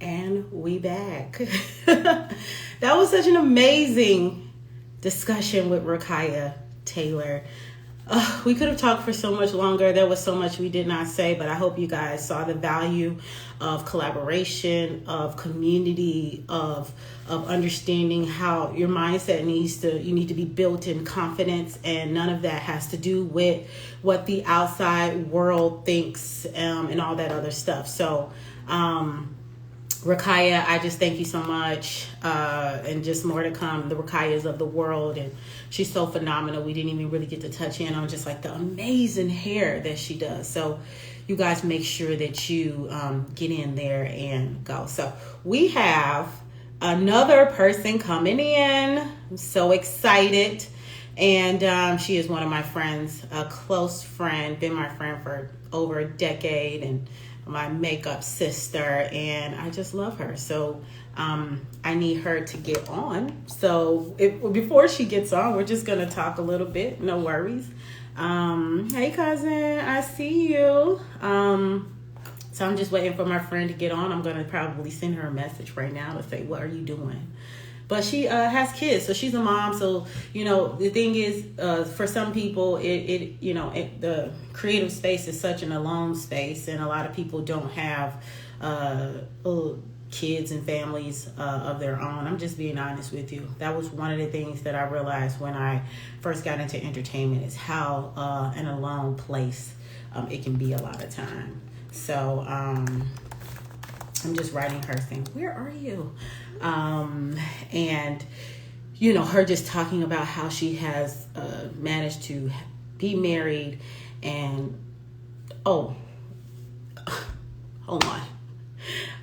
And we back. That was such an amazing discussion with Rakaya Taylor. We could have talked for so much longer. There was so much we did not say, but I hope you guys saw the value of collaboration, of community, of understanding how your mindset you need to be built in confidence, and none of that has to do with what the outside world thinks, and all that other stuff. So, Rakaya, I just thank you so much, and just more to come. The Rakayas of the world, and she's so phenomenal. We didn't even really get to touch in on just like the amazing hair that she does. So, you guys make sure that you get in there and go. So, we have another person coming in. I'm so excited, and she is one of my friends, a close friend, been my friend for over a decade, and my makeup sister, and I just love her. So I need her to get on. So before she gets on, we're just going to talk a little bit. No worries. Hey, cousin, I see you. So I'm just waiting for my friend to get on. I'm going to probably send her a message right now to say, what are you doing? But she has kids, so she's a mom. So, the thing is, for some people, the creative space is such an alone space, and a lot of people don't have kids and families of their own. I'm just being honest with you. That was one of the things that I realized when I first got into entertainment, is how an alone place it can be a lot of time. So, I'm just writing her saying, where are you? And, her just talking about how she has managed to be married and, oh, hold on.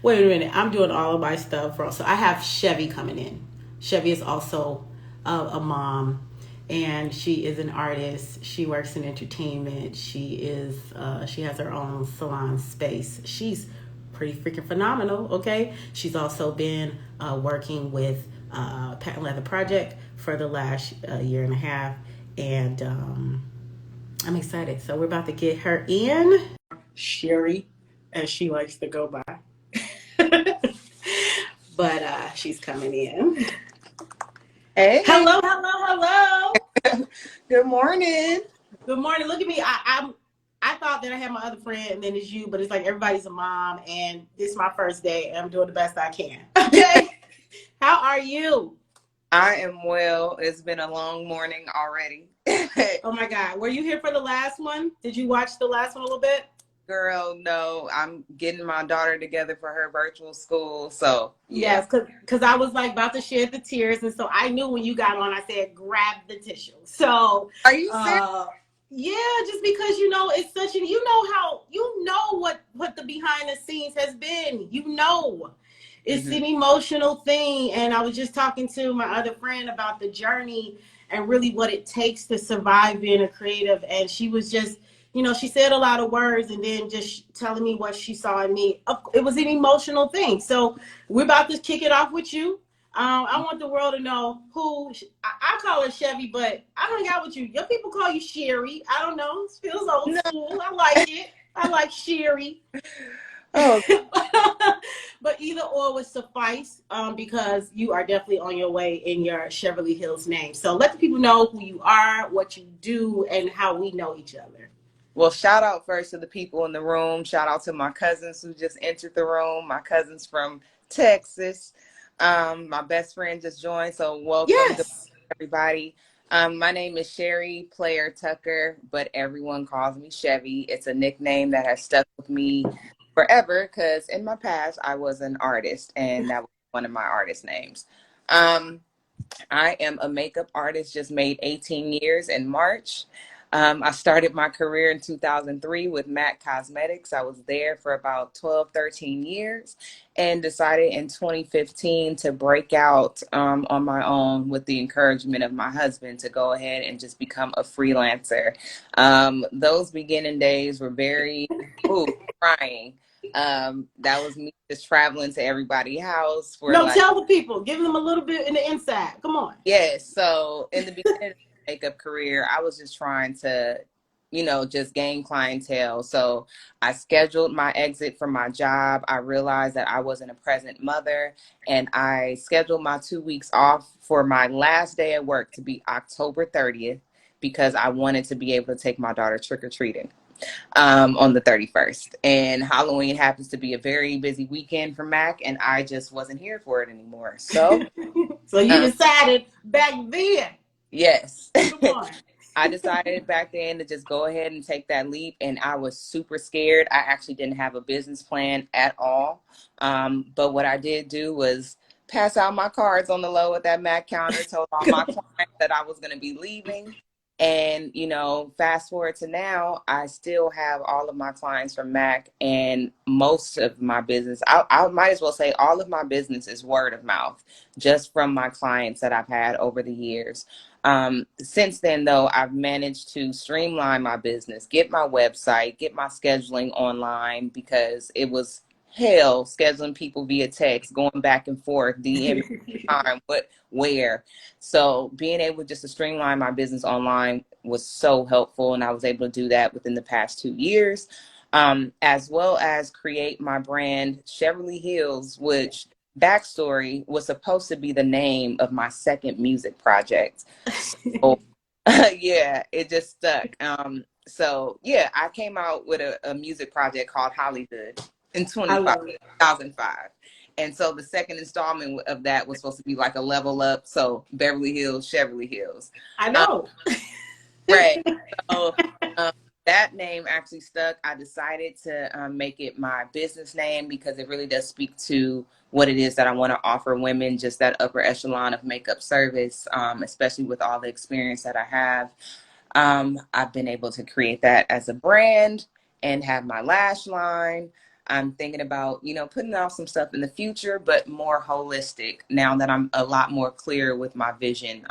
Wait a minute. I'm doing all of my stuff wrong. So I have Sherrye coming in. Sherrye is also a mom, and she is an artist. She works in entertainment. She has her own salon space. She's pretty freaking phenomenal. Okay, she's also been working with Patent Leather Project for the last year and a half, and I'm excited. So we're about to get her in. Sherrye, as she likes to go by. But she's coming in. Hey, Hello, hello, hello. good morning. Good morning. Look at me. I thought that I had my other friend, and then it's you, but it's like everybody's a mom, and this is my first day, and I'm doing the best I can. Okay. How are you? I am well. It's been a long morning already. Oh my God. Were you here for the last one? Did you watch the last one a little bit? Girl, no, I'm getting my daughter together for her virtual school. So, yeah. Yes, because I was like about to shed the tears, and so I knew when you got on, I said grab the tissue. So, Are you serious? yeah, just because it's such an how what the behind the scenes has been. It's an emotional thing, and I was just talking to my other friend about the journey and really what it takes to survive being a creative, and she was just she said a lot of words and then just telling me what she saw in me. It was an emotional thing. So we're about to kick it off with you. I want the world to know who I call her Chevy, but I hung out with you. Your people call you Sherrye. I don't know. It feels old No. school. I like it. I like Sherrye. Oh, But either or would suffice, because you are definitely on your way in your Cheverly Hills name. So let the people know who you are, what you do, and how we know each other. well, shout out first to the people in the room. Shout out to my cousins who just entered the room. My cousins from Texas. My best friend just joined. So, welcome to Yes. everybody. My name is Sherrye Player Tucker, but everyone calls me Chevy. It's a nickname that has stuck with me forever because in my past I was an artist, and that was one of my artist names. Um, I am a makeup artist, just made 18 years in March. I started my career in 2003 with MAC Cosmetics. I was there for about 12, 13 years and decided in 2015 to break out on my own with the encouragement of my husband to go ahead and just become a freelancer. Those beginning days were very trying. That was me just traveling to everybody's house for No, like, tell the people. Give them a little bit in the inside. Come on. yes. So in the beginning of my makeup career, I was just trying to just gain clientele. So I scheduled my exit from my job. I realized that I wasn't a present mother, and I scheduled my 2 weeks off for my last day at work to be October 30th because I wanted to be able to take my daughter trick-or-treating on the 31st. And Halloween happens to be a very busy weekend for Mac, and I just wasn't here for it anymore. So, So you um, decided back then. yes. Come on. I decided back then to just go ahead and take that leap, and I was super scared. I actually didn't have a business plan at all. But what I did do was pass out my cards on the low at that Mac counter, told all my clients that I was going to be leaving. And, fast forward to now, I still have all of my clients from Mac, and most of my business, I might as well say all of my business is word of mouth, just from my clients that I've had over the years. Since then, though, I've managed to streamline my business, get my website, get my scheduling online, because it was hell scheduling people via text, going back and forth, DM time, what, where. So being able just to streamline my business online was so helpful. And I was able to do that within the past 2 years, as well as create my brand, Cheverly Hills, which, backstory, was supposed to be the name of my second music project. So yeah, it just stuck. So yeah, I came out with a music project called Hollywood in I 25 love it. 2005. And so the second installment of that was supposed to be like a level up. So Beverly Hills, Cheverly Hills. I Um, know. right. So um, that name actually stuck. I decided to make it my business name because it really does speak to what it is that I want to offer women, just that upper echelon of makeup service, especially with all the experience that I have. I've been able to create that as a brand and have my lash line. I'm thinking about, putting out some stuff in the future, but more holistic now that I'm a lot more clear with my vision.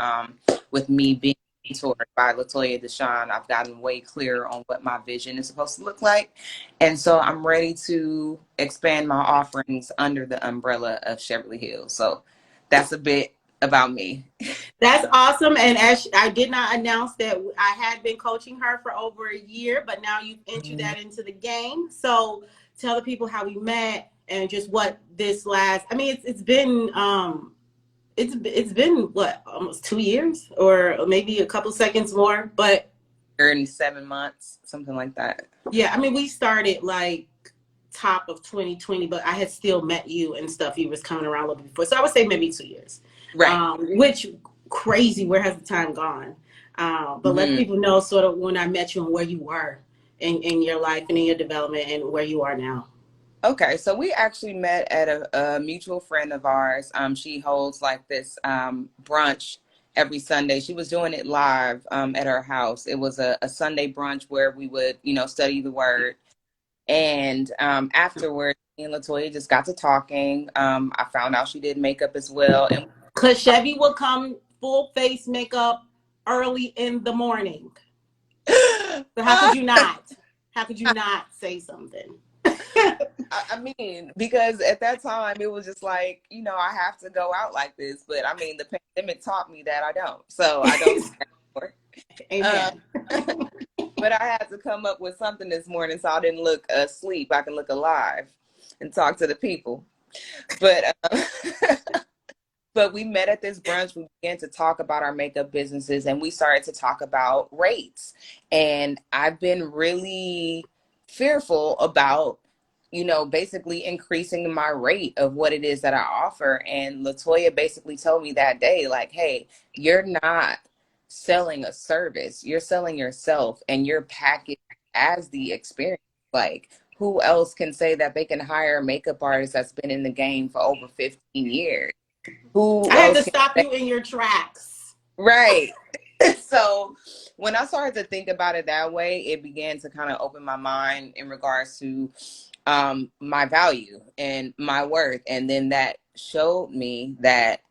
With me being mentored by Latoya Deshawn, I've gotten way clearer on what my vision is supposed to look like. And so I'm ready to expand my offerings under the umbrella of Cheverly Hills. So that's a bit about me. That's awesome. And as I did not announce that I had been coaching her for over a year, but now you've entered that into the game. So tell the people how we met and just what this last. I mean, it's been it's been what, almost 2 years or maybe a couple seconds more, but 7 months, something like that. yeah, I mean, we started like top of 2020, but I had still met you and stuff. You was coming around a little bit before, so I would say maybe 2 years. Right. Which crazy? Where has the time gone? But let Mm-hmm. people know sort of when I met you and where you were in your life and in your development and where you are now. Okay, so we actually met at a mutual friend of ours. She holds like this brunch every Sunday. She was doing it live at her house. It was a Sunday brunch where we would, study the word. And afterwards, me and Latoya just got to talking. I found out she did makeup as well. And Cause Chevy will come full face makeup early in the morning. So how could you not? How could you not say something? I mean, because at that time it was just like, I have to go out like this. But I mean, the pandemic taught me that I don't. So I don't do that anymore. Amen. But I had to come up with something this morning so I didn't look asleep. I can look alive and talk to the people. But but we met at this brunch. We began to talk about our makeup businesses, and we started to talk about rates. And I've been really fearful about, basically increasing my rate of what it is that I offer. And Latoya basically told me that day, like, hey, you're not selling a service, you're selling yourself, and you're packaged as the experience. Like, who else can say that they can hire a makeup artist that's been in the game for over 15 years? Who I had else to can stop say? you in your tracks. Right. So when I started to think about it that way, it began to kind of open my mind in regards to my value and my worth. And then that showed me that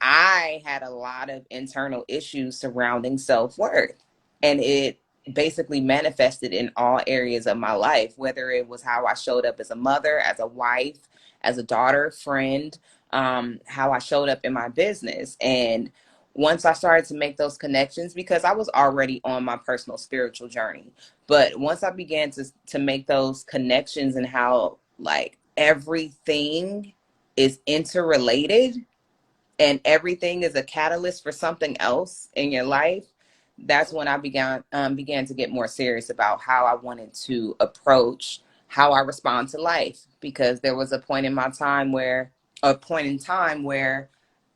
I had a lot of internal issues surrounding self-worth. And it basically manifested in all areas of my life, whether it was how I showed up as a mother, as a wife, as a daughter, friend, how I showed up in my business. And once I started to make those connections, because I was already on my personal spiritual journey, but once I began to make those connections and how like everything is interrelated and everything is a catalyst for something else in your life, that's when I began to get more serious about how I wanted to approach how I respond to life. Because there was a point in time where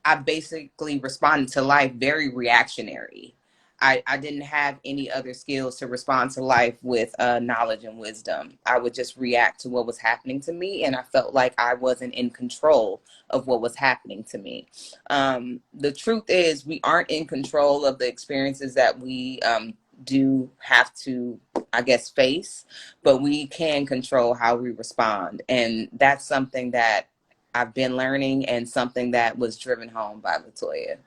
I basically responded to life very reactionary. I didn't have any other skills to respond to life with knowledge and wisdom. I would just react to what was happening to me, and I felt like I wasn't in control of what was happening to me. The truth is, we aren't in control of the experiences that we do have to, I guess, face, but we can control how we respond. And that's something that I've been learning and something that was driven home by Latoya.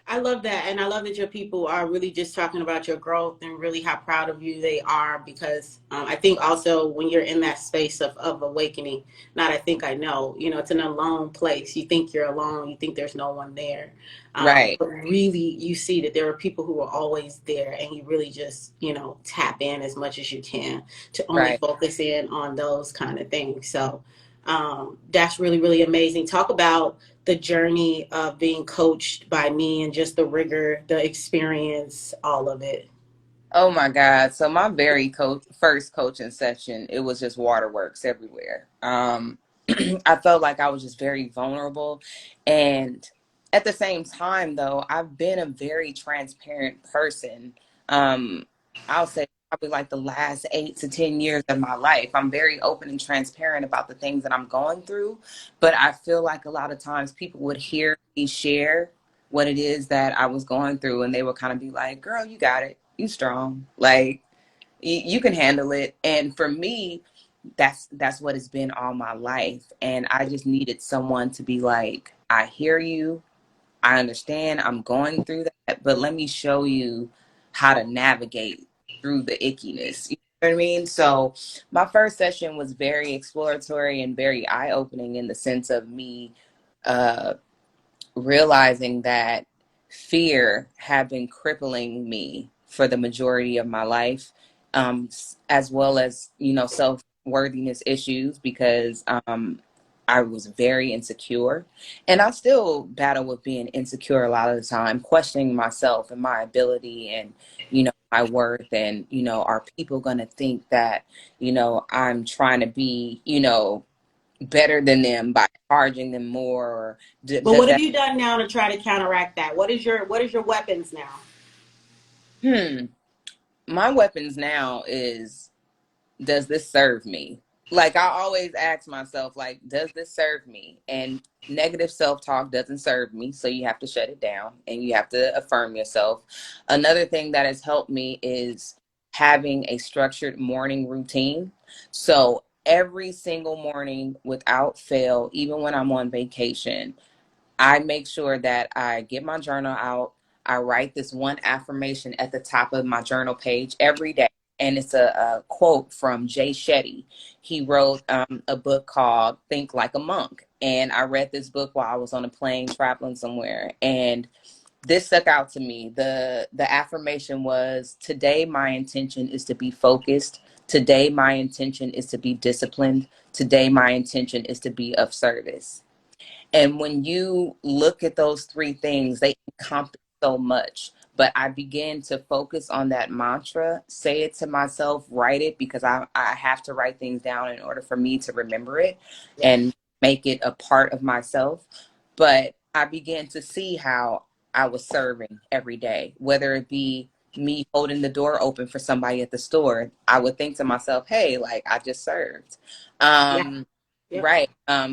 I love that. And I love that your people are really just talking about your growth and really how proud of you they are. Because I think also when you're in that space of awakening, not I think I know, it's an alone place. You think you're alone, you think there's no one there. Right, But really, you see that there are people who are always there, and you really just, tap in as much as you can to only right. focus in on those kind of things. So that's really, really amazing. Talk about the journey of being coached by me and just the rigor, the experience, all of it. Oh my God. So my first coaching session, it was just waterworks everywhere. I felt like I was just very vulnerable. And at the same time, though, I've been a very transparent person. Um, I'll say probably like the last 8 to 10 years of my life. I'm very open and transparent about the things that I'm going through. But I feel like a lot of times people would hear me share what it is that I was going through, and they would kind of be like, girl, you got it. You strong. Like you can handle it. And for me, that's what it's been all my life. And I just needed someone to be like, I hear you. I understand I'm going through that, but let me show you how to navigate through the ickiness. You know what I mean? So my first session was very exploratory and very eye-opening in the sense of me uh realizing that fear had been crippling me for the majority of my life, as well as, self worthiness issues, because I was very insecure. And I still battle with being insecure a lot of the time, questioning myself and my ability and, my worth. And, are people going to think that, I'm trying to be, better than them by charging them more, or But does what have that you done now to try to counteract that? What is your weapons now? hmm my weapons now is, does this serve me? Like I always ask myself, like, does this serve me? And negative self-talk doesn't serve me, so you have to shut it down and you have to affirm yourself. Another thing that has helped me is having a structured morning routine. So every single morning without fail, even when I'm on vacation, I make sure that I get my journal out. I write this one affirmation at the top of my journal page every day. And it's a quote from Jay Shetty. He wrote a book called Think Like a Monk. And I read this book while I was on a plane traveling somewhere. And this stuck out to me. The affirmation was, today my intention is to be focused. Today my intention is to be disciplined. Today my intention is to be of service. And when you look at those three things, they encompass so much. But I began to focus on that mantra, say it to myself, write it, because I have to write things down in order for me to remember it Yeah. and make it a part of myself. But I began to see how I was serving every day, whether it be me holding the door open for somebody at the store. I would think to myself, hey, like I just served. Yeah. Um, Yep. right.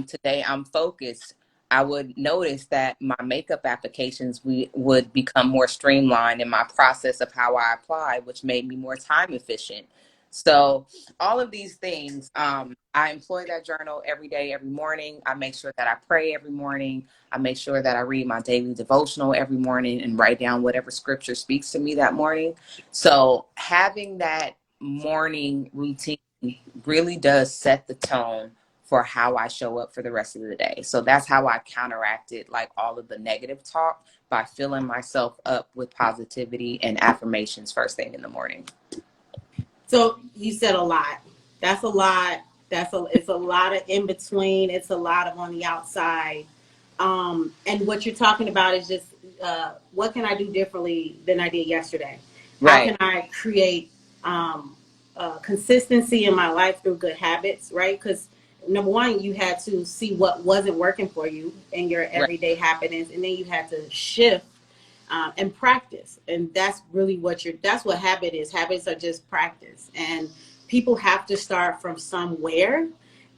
Today I'm focused. I would notice that my makeup applications would become more streamlined in my process of how I apply, which made me more time efficient. So all of these things, I employ that journal every day, every morning. I make sure that I pray every morning. I make sure that I read my daily devotional every morning and write down whatever scripture speaks to me that morning. So having that morning routine really does set the tone for how I show up for the rest of the day. So that's how I counteracted like all of the negative talk, by filling myself up with positivity and affirmations first thing in the morning. So you said a lot. That's a lot. It's a lot of in between. It's a lot of on the outside. And what you're talking about is just what can I do differently than I did yesterday? How Right, can I create consistency in my life through good habits, right? Because number one, you had to see what wasn't working for you in your right, everyday happenings, and then you had to shift and practice. And that's really that's what habit is. Habits are just practice. And people have to start from somewhere.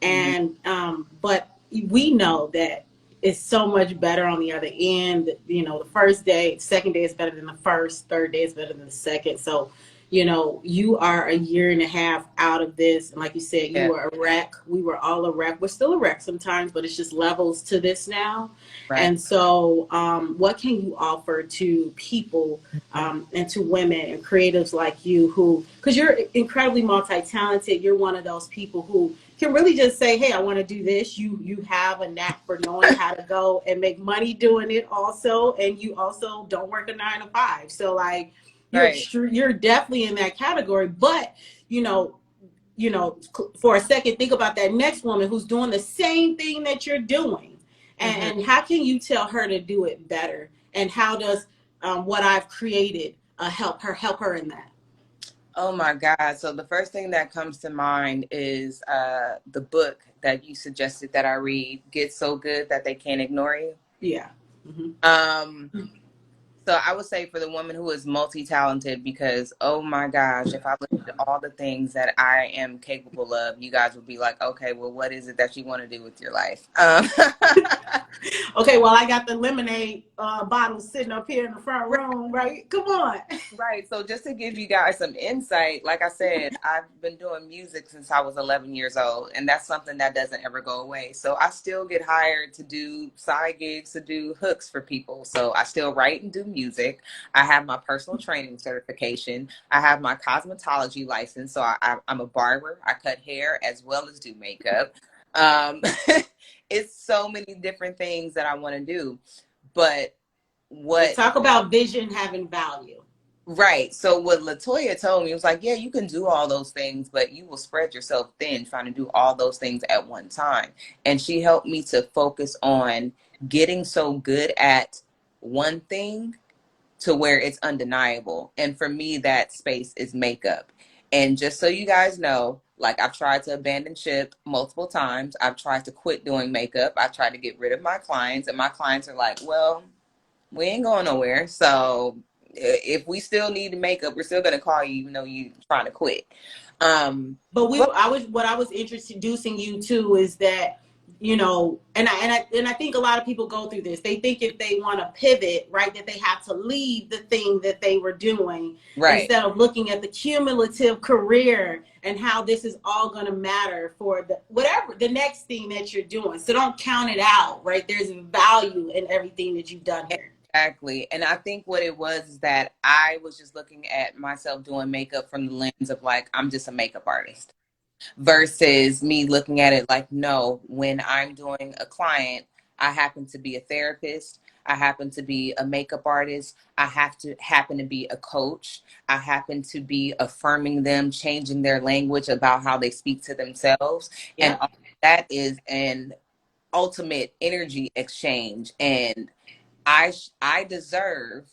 mm-hmm. And, but we know that it's so much better on the other end. You know, the first day, second day is better than the first, third day is better than the second. So, you know, you are a year and a half out of this. And like you said, you Yeah, were a wreck. We were all a wreck. We're still a wreck sometimes, but it's just levels to this now. right. And so, what can you offer to people and to women and creatives like you who, because you're incredibly multi-talented, you're one of those people who can really just say, hey, I want to do this. You have a knack for knowing how to go and make money doing it also. And you also don't work a 9 to 5. So like, Right. you're definitely in that category. But, you know, for a second, think about that next woman who's doing the same thing that you're doing. Mm-hmm. And how can you tell her to do it better? And how does what I've created help her in that? Oh my God. So the first thing that comes to mind is the book that you suggested that I read, Get So Good That They Can't Ignore You. Yeah. Mm-hmm. Um, so I would say for the woman who is multi-talented, because oh my gosh, if I listed all the things that I am capable of, you guys would be like, okay, well, what is it that you want to do with your life? Okay, well, I got the lemonade bottle sitting up here in the front room, right? Come on. Right. So just to give you guys some insight, like I said, I've been doing music since I was 11 years old, and that's something that doesn't ever go away. So I still get hired to do side gigs, to do hooks for people. So I still write and do music. I have my personal training certification. I have my cosmetology license. So I'm a barber. I cut hair as well as do makeup. Um, it's so many different things that I want to do. But what Talk about vision having value. Right. So what Latoya told me was like, yeah, you can do all those things, but you will spread yourself thin trying to do all those things at one time. And she helped me to focus on getting so good at one thing to where it's undeniable. And for me, that space is makeup. And just so you guys know, like I've tried to abandon ship multiple times. I've tried to quit doing makeup. I tried to get rid of my clients, and my clients are like, well, we ain't going nowhere. So if we still need makeup, we're still gonna call you, even though you trying to quit. But But what I was introducing you to is that, you know, and I think a lot of people go through this. They think if they want to pivot, right, that they have to leave the thing that they were doing right, instead of looking at the cumulative career and how this is all going to matter for the whatever the next thing that you're doing. So don't count it out, right? There's value in everything that you've done here. exactly. And I think what it was is that I was just looking at myself doing makeup from the lens of like, I'm just a makeup artist, versus me looking at it like, no, when I'm doing a client, I happen to be a therapist. I happen to be a makeup artist. I have to happen to be a coach. I happen to be affirming them, changing their language about how they speak to themselves. And Yep. all that is an ultimate energy exchange. And I deserve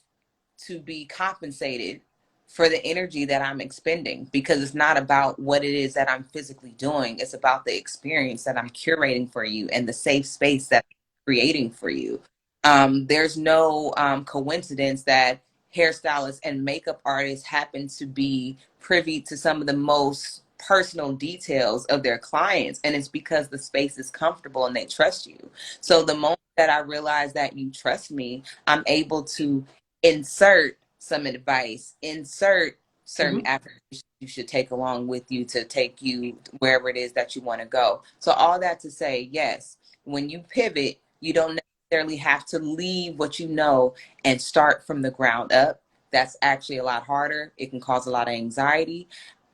to be compensated for the energy that I'm expending, because it's not about what it is that I'm physically doing. It's about the experience that I'm curating for you and the safe space that I'm creating for you. There's no coincidence that hairstylists and makeup artists happen to be privy to some of the most personal details of their clients. And it's because the space is comfortable and they trust you. So the moment that I realize that you trust me, I'm able to insert some advice, insert certain Mm-hmm. affirmations you should take along with you to take you wherever it is that you want to go. So all that to say, yes, when you pivot, you don't necessarily have to leave what you know and start from the ground up. That's actually a lot harder. It can cause a lot of anxiety.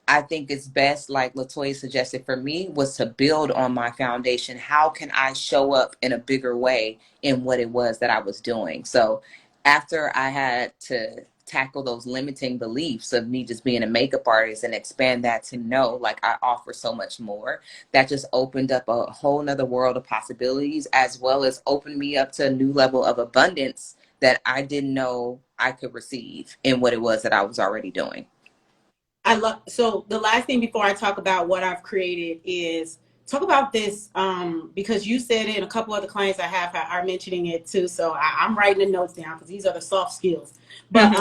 I think it's best, like Latoya suggested for me, was to build on my foundation. How can I show up in a bigger way in what it was that I was doing? So after I had to tackle those limiting beliefs of me just being a makeup artist and expand that to know like I offer so much more, that just opened up a whole nother world of possibilities, as well as opened me up to a new level of abundance that I didn't know I could receive in what it was that I was already doing. I love, so the last thing before I talk about what I've created is talk about this, because you said it and a couple other clients I have are mentioning it too. So I'm writing the notes down because these are the soft skills. But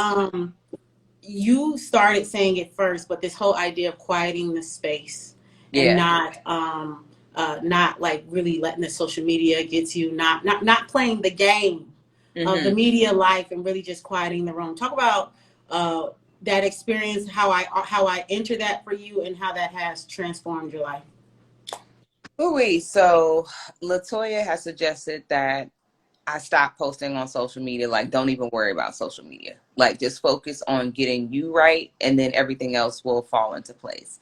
you started saying it first, but this whole idea of quieting the space and Yeah. not like really letting the social media get to you, not playing the game of the Hmm. media life and really just quieting the room. Talk about uh, that experience, how I entered that for you, and how that has transformed your life. Ooh, so Latoya has suggested that I stop posting on social media. Like, don't even worry about social media. Like, just focus on getting you right, and then everything else will fall into place.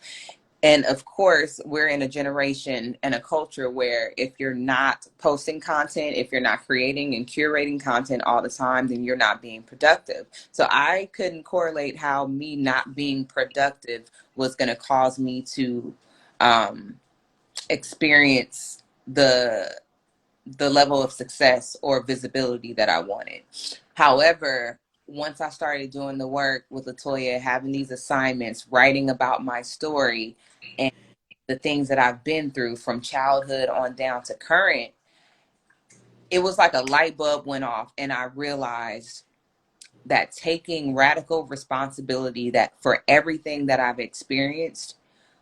And of course, we're in a generation and a culture where if you're not posting content, if you're not creating and curating content all the time, then you're not being productive. So I couldn't correlate how me not being productive was going to cause me to um, experience the level of success or visibility that I wanted. However, once I started doing the work with Latoya, having these assignments, writing about my story and the things that I've been through from childhood on down to current, it was like a light bulb went off and I realized that taking radical responsibility that for everything that I've experienced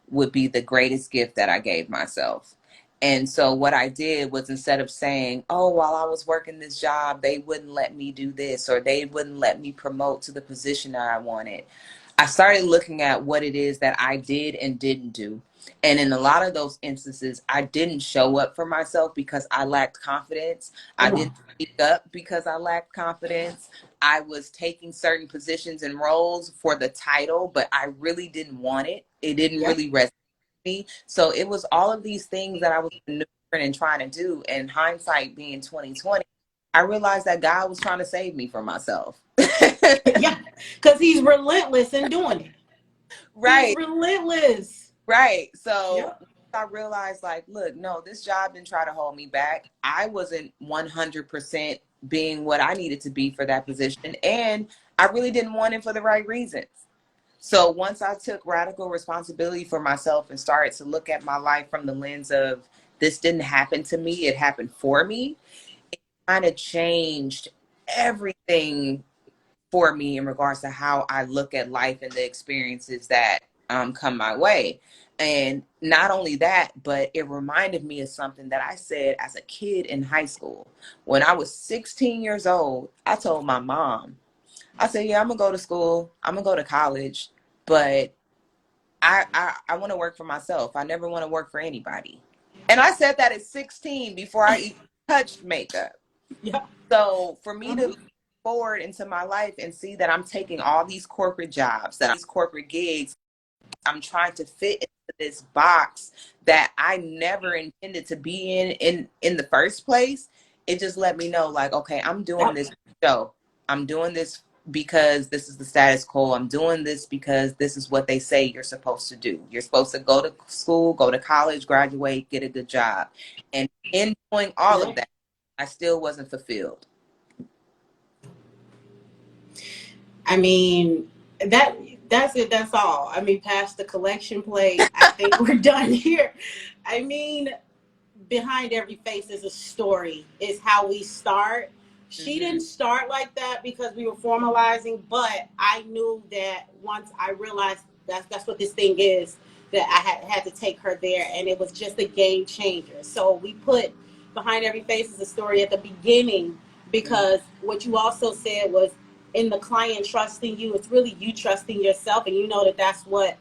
would be the greatest gift that I gave myself. And so what I did was, instead of saying, oh, while I was working this job, they wouldn't let me do this or they wouldn't let me promote to the position that I wanted, I started looking at what it is that I did and didn't do. And in a lot of those instances, I didn't show up for myself because I lacked confidence. I Come didn't on. speak up because I lacked confidence. I was taking certain positions and roles for the title, but I really didn't want it. It didn't Yeah. really resonate with me. So it was all of these things that I was maneuvering and trying to do. And hindsight being 2020, I realized that God was trying to save me from myself. Yeah, because he's relentless in doing it. He's Right. relentless. Right. So Yep. I realized, like, look, no, this job didn't try to hold me back. I wasn't 100% being what I needed to be for that position. And I really didn't want it for the right reasons. So once I took radical responsibility for myself and started to look at my life from the lens of this didn't happen to me, it happened for me, it kind of changed everything for me in regards to how I look at life and the experiences that come my way. And not only that, but it reminded me of something that I said as a kid in high school. When I was 16 years old, I told my mom, I said, yeah, I'm going to go to school, I'm going to go to college, but I want to work for myself. I never want to work for anybody. And I said that at 16 before I even touched makeup. Yeah. So for me to Mhm. look forward into my life and see that I'm taking all these corporate jobs, that these corporate gigs, I'm trying to fit into this box that I never intended to be in the first place, it just let me know, like, okay, I'm doing Yep. this show. I'm doing this because this is the status quo. I'm doing this because this is what they say you're supposed to do. You're supposed to go to school, go to college, graduate, get a good job. And in doing all of Yep. that, I still wasn't fulfilled. I mean, that that's it. That's all. I mean, past the collection plate, I think we're done here. I mean, behind every face is a story, is how we start. She Hmm. didn't start like that because we were formalizing, but I knew that once I realized that's what this thing is, that I had to take her there, and it was just a game changer. So we put behind every face is a story at the beginning, Hmm. because what you also said was, in the client trusting you, it's really you trusting yourself, and you know that that's what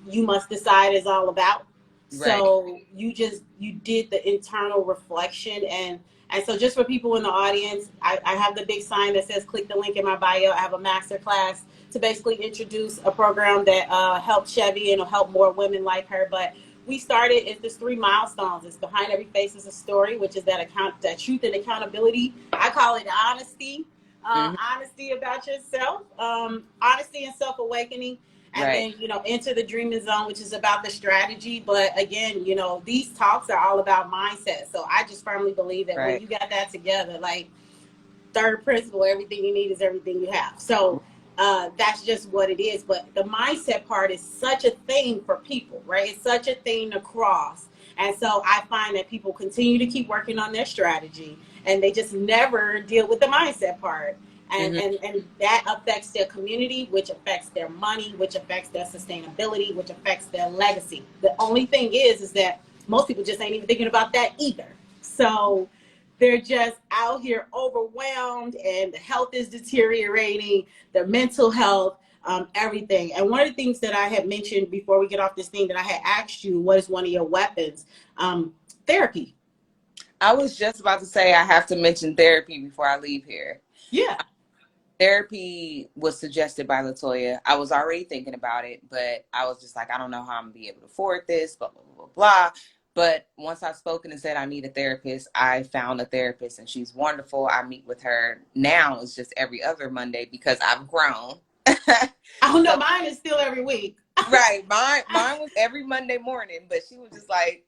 you must decide is all about. Right. So you did the internal reflection, and so just for people in the audience, I have the big sign that says click the link in my bio. I have a master class to basically introduce a program that helps Chevy and will help more women like her. But we started, it's this 3 milestones. It's behind every face is a story, which is that truth and accountability. I call it honesty. Hmm. Honesty about yourself, honesty and self-awakening, and Right. then enter the dreaming zone, which is about the strategy. But again, these talks are all about mindset. So I just firmly believe that when Right. you got that together, like third principle, everything you need is everything you have. So that's just what it is. But the mindset part is such a thing for people, right? It's such a thing to cross. And so I find that people continue to keep working on their strategy and they just never deal with the mindset part. And, Hmm. and, and that affects their community, which affects their money, which affects their sustainability, which affects their legacy. The only thing is that most people just ain't even thinking about that either. So they're just out here overwhelmed and the health is deteriorating, their mental health, everything. And one of the things that I had mentioned before we get off this thing that I had asked you, what is one of your weapons? Therapy. I was just about to say I have to mention therapy before I leave here. Yeah. Therapy was suggested by Latoya. I was already thinking about it, but I was just like, I don't know how I'm gonna be able to afford this, blah, blah, blah, blah. But once I've spoken and said I need a therapist, I found a therapist and she's wonderful. I meet with her now. It's just every other Monday because I've grown. I don't know. So, Mine is still every week. right. Mine was every Monday morning, but she was just like,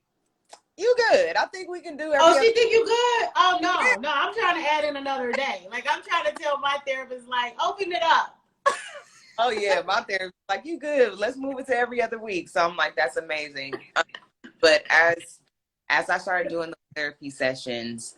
you good. I think we can do Oh, every other. she think you good? Oh Yeah. no, no. I'm trying to add in another day. Like I'm trying to tell my therapist, like, open it up. Oh yeah, my therapist like you good. Let's move it to every other week. So I'm like, that's amazing. But as I started doing the therapy sessions,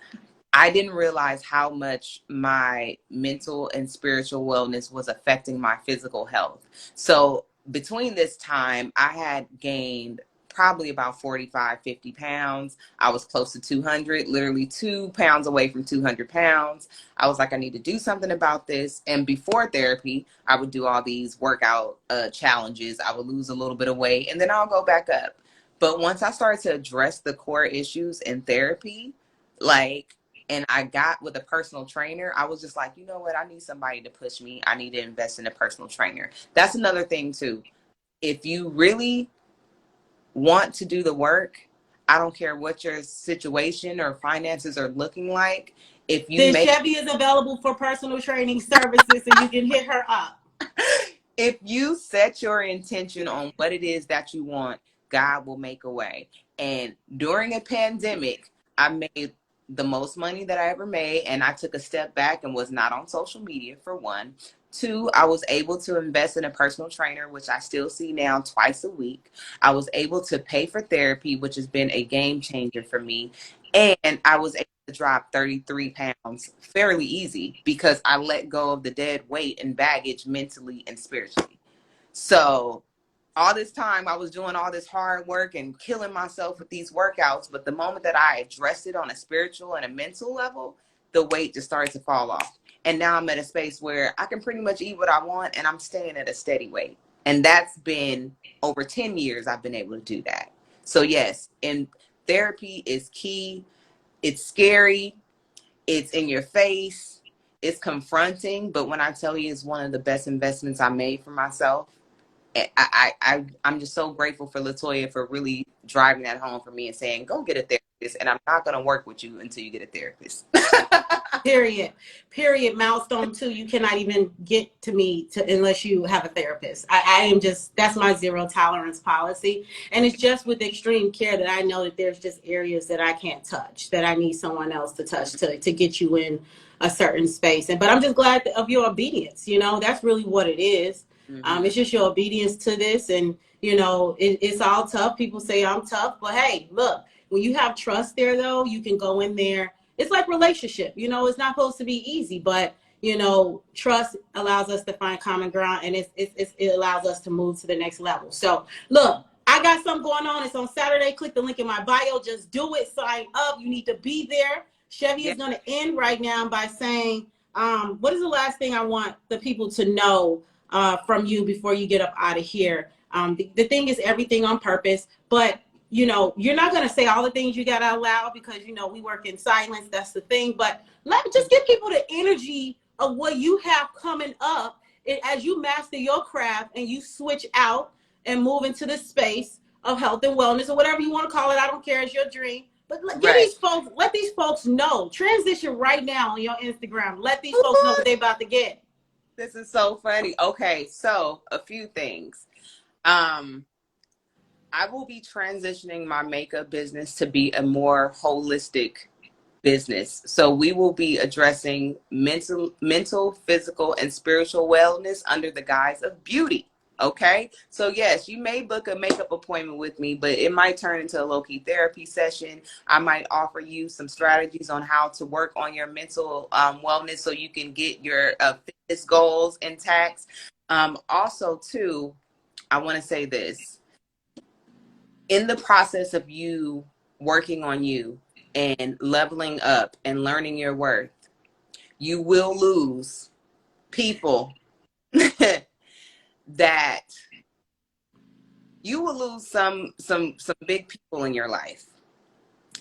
I didn't realize how much my mental and spiritual wellness was affecting my physical health. So between this time, I had gained probably about 45, 50 pounds. I was close to 200, literally 2 pounds away from 200 pounds. I was like, I need to do something about this. And before therapy, I would do all these workout challenges. I would lose a little bit of weight and then I'll go back up. But once I started to address the core issues in therapy, like, and I got with a personal trainer, I was just like, you know what? I need somebody to push me. I need to invest in a personal trainer. That's another thing, too. If you really want to do the work, I don't care what your situation or finances are looking like. If you Then make Chevy is available for personal training services, and you can hit her up. if you set your intention on what it is that you want, God will make a way. And during a pandemic, I made the most money that I ever made. And I took a step back and was not on social media, for one. Two, I was able to invest in a personal trainer, which I still see now twice a week. I was able to pay for therapy, which has been a game changer for me. And I was able to drop 33 pounds fairly easy because I let go of the dead weight and baggage mentally and spiritually. So all this time I was doing all this hard work and killing myself with these workouts, but the moment that I addressed it on a spiritual and a mental level, the weight just started to fall off. And now I'm at a space where I can pretty much eat what I want and I'm staying at a steady weight. And that's been over 10 years I've been able to do that. So yes, and therapy is key. It's scary, it's in your face, it's confronting, but when I tell you it's one of the best investments I made for myself, I'm just so grateful for Latoya for really driving that home for me and saying, go get a therapist. And I'm not going to work with you until you get a therapist. Period. Period. Milestone two. You cannot even get to me unless you have a therapist. I am just, that's my zero tolerance policy. And it's just with extreme care that I know that there's just areas that I can't touch, that I need someone else to touch to get you in a certain space. But I'm just glad of your obedience. That's really what it is. Mm-hmm. It's just your obedience to this. And, it's all tough. People say I'm tough. But hey, look, when you have trust there, though, you can go in there. It's like relationship, it's not supposed to be easy, but trust allows us to find common ground, and it allows us to move to the next level. So look, I got something going on. It's on Saturday. Click the link in my bio. Just do it. Sign up. You need to be there. Chevy Yeah. is going to end right now by saying, what is the last thing I want the people to know from you before you get up out of here? The thing is everything on purpose, but you're not going to say all the things you got out loud because, we work in silence. That's the thing. But just give people the energy of what you have coming up as you master your craft and you switch out and move into the space of health and wellness or whatever you want to call it. I don't care. It's your dream. But Right. let these folks know. Transition right now on your Instagram. Let these folks know what they about to get. This is so funny. Okay, so a few things. Um, I will be transitioning my makeup business to be a more holistic business. So we will be addressing mental, physical, and spiritual wellness under the guise of beauty. Okay. So yes, you may book a makeup appointment with me, but it might turn into a low-key therapy session. I might offer you some strategies on how to work on your mental wellness so you can get your fitness goals intact. Also, too, I want to say this. In the process of you working on you and leveling up and learning your worth, you will lose people that you will lose some big people in your life.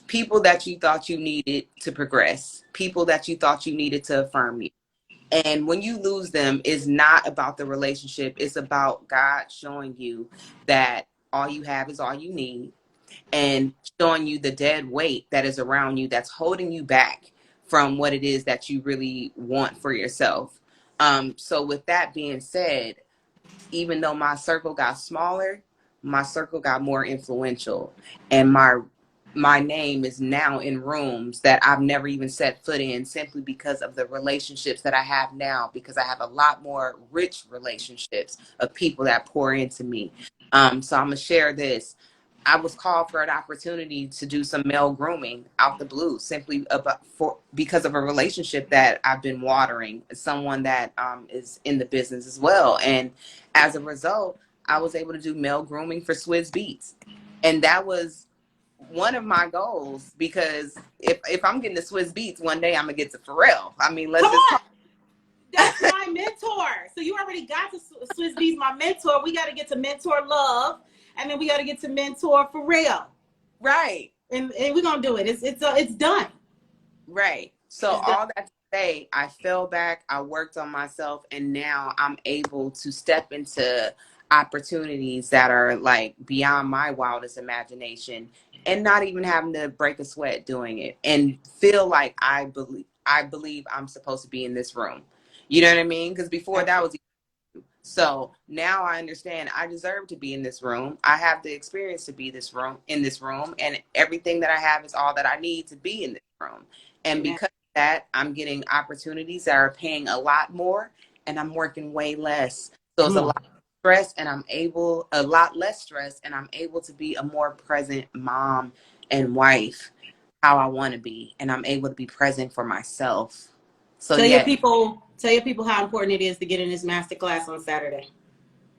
People that you thought you needed to progress, people that you thought you needed to affirm you. And when you lose them, it's not about the relationship. It's about God showing you that all you have is all you need, and showing you the dead weight that is around you that's holding you back from what it is that you really want for yourself. So with that being said, even though my circle got smaller, my circle got more influential, and my name is now in rooms that I've never even set foot in, simply because of the relationships that I have now, because I have a lot more rich relationships of people that pour into me. So I'm gonna share this. I was called for an opportunity to do some male grooming out the blue, simply because of a relationship that I've been watering, someone that is in the business as well. And as a result, I was able to do male grooming for Swizz Beatz. And that was one of my goals, because if I'm getting to Swizz Beatz one day, I'm gonna get to Pharrell. I mean, let's Come just on. talk. That's my mentor. So you already got to Swizz Beatz, my mentor. We got to get to mentor love, and then we got to get to mentor for real. Right. And we're gonna do it. It's done. Right. So It's done. all that to say, I fell back, I worked on myself, and now I'm able to step into opportunities that are like beyond my wildest imagination, and not even having to break a sweat doing it, and feel like I believe I'm supposed to be in this room. You know what I mean? Because before that was, so now I understand I deserve to be in this room. I have the experience to be in this room, and everything that I have is all that I need to be in this room. And Amen. because of that, I'm getting opportunities that are paying a lot more, and I'm working way less. So it's Come a on. lot of stress, and a lot less stress, and I'm able to be a more present mom and wife, how I want to be, and I'm able to be present for myself. So yeah. Tell your people how important it is to get in this master class on Saturday.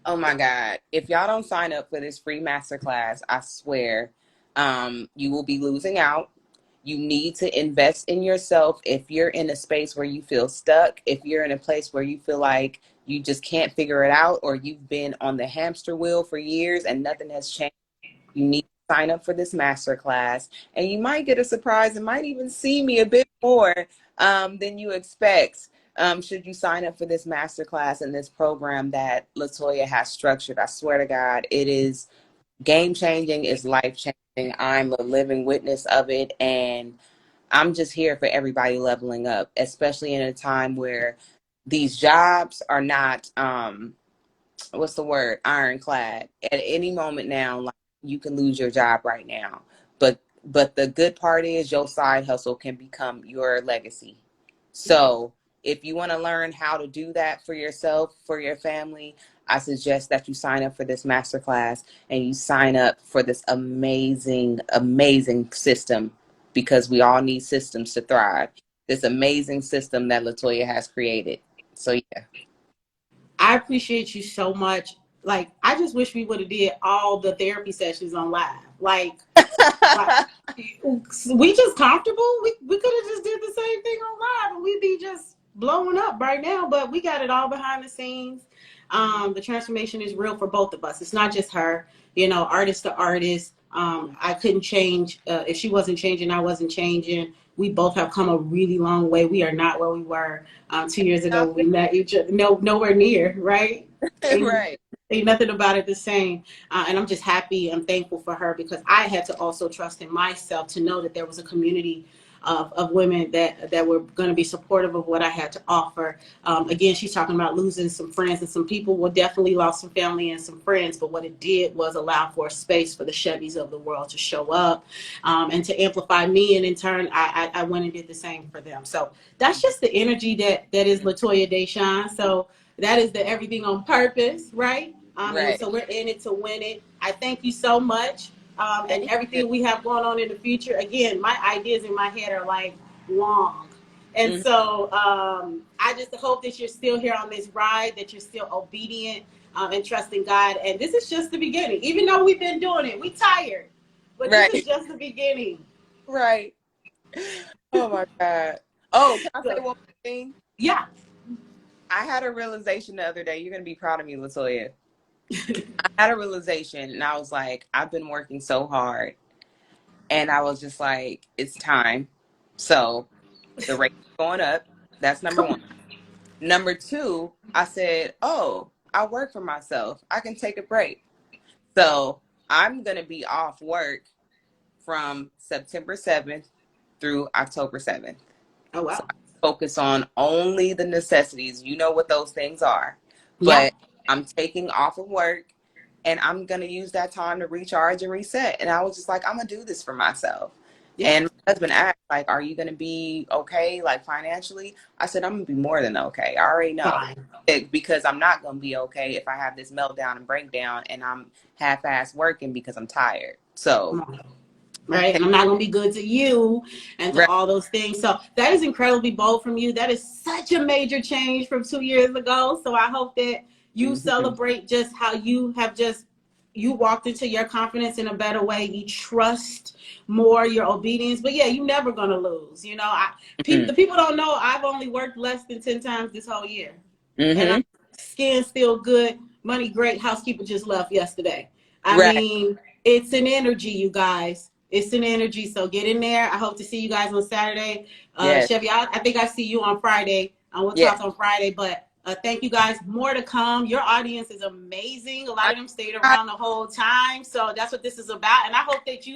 Oh my God. If y'all don't sign up for this free masterclass, I swear, you will be losing out. You need to invest in yourself. If you're in a space where you feel stuck, if you're in a place where you feel like you just can't figure it out, or you've been on the hamster wheel for years and nothing has changed, you need to sign up for this masterclass. And you might get a surprise and might even see me a bit more than you expect. Should you sign up for this masterclass and this program that Latoya has structured. I swear to God, it is game changing, it's life changing. I'm a living witness of it. And I'm just here for everybody leveling up, especially in a time where these jobs are not, what's the word, ironclad. At any moment now, like, you can lose your job right now. But the good part is your side hustle can become your legacy. So if you want to learn how to do that for yourself, for your family, I suggest that you sign up for this masterclass, and you sign up for this amazing, amazing system, because we all need systems to thrive. This amazing system that Latoya has created. So yeah. I appreciate you so much. Like, I just wish we would have did all the therapy sessions on live. Like we just comfortable. We could have just did the same thing on live, and we'd be just blowing up right now. But we got it all behind the scenes. The transformation is real for both of us. It's not just her. You know, artist to artist, I couldn't change. If she wasn't changing, I wasn't changing. We both have come a really long way. We are not where we were 2 years ago when we met each other. No, nowhere near, right? Ain't, Right. ain't nothing about it the same. And I'm just happy and thankful for her because I had to also trust in myself to know that there was a community of women that were going to be supportive of what I had to offer. Again, she's talking about losing some friends and some people. Well, definitely lost some family and some friends, but what it did was allow for a space for the Chevys of the world to show up and to amplify me. And in turn, I went and did the same for them. So that's just the energy that is Latoya Deshawn. So that is the everything on purpose, right? And Right. so we're in it to win it. I thank you so much. And Thank you. everything we have going on in the future. Again, my ideas in my head are like long. And Mhm. so I just hope that you're still here on this ride, that you're still obedient and trusting God. And this is just the beginning. Even though we've been doing it, we tired. But this is Right. just the beginning. Right. Oh my God. Oh, can I say So, one more thing? yeah. I had a realization the other day. You're gonna be proud of me, Latoya. I had a realization and I was like, I've been working so hard. And I was just like, it's time. So the rate is going up. That's number one. Number two, I said, oh, I work for myself. I can take a break. So I'm going to be off work from September 7th through October 7th. Oh, So wow. I focus on only the necessities. You know what those things are. Yeah. But I'm taking off of work and I'm going to use that time to recharge and reset. And I was just like, I'm going to do this for myself. Yeah. And my husband asked, like, are you going to be okay, like financially? I said, I'm going to be more than okay. I already know. Fine. Because I'm not going to be okay if I have this meltdown and breakdown and I'm half-ass working because I'm tired. So, Come on. Right? And I'm not going to be good to you and to right. all those things. So that is incredibly bold from you. That is such a major change from 2 years ago. So I hope that you Mm-hmm. celebrate just how you have just you walked into your confidence in a better way. You trust more your obedience. But yeah, you never gonna lose. You know, the people don't know I've only worked less than 10 times this whole year. And I'm Mm-hmm. skin still good, money great, housekeeper just left yesterday. I Right. mean, it's an energy, you guys. It's an energy. So get in there. I hope to see you guys on Saturday. Yes. Chevy, I think I see you on Friday. We'll Yes. talk on Friday. But thank you guys. More to come. Your audience is amazing. A lot of them stayed around the whole time. So that's what this is about. And I hope that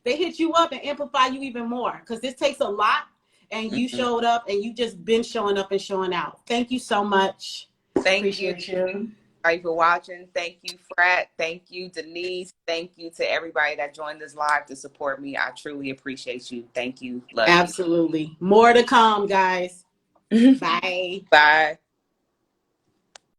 they hit you up and amplify you even more because this takes a lot. And you Mm-hmm. showed up and you just been showing up and showing out. Thank you so much. Thank you. Appreciate you. Everybody for watching. Thank you, Frat. Thank you, Denise. Thank you to everybody that joined this live to support me. I truly appreciate you. Thank you. Love you. Absolutely. More to come, guys. Bye. Bye.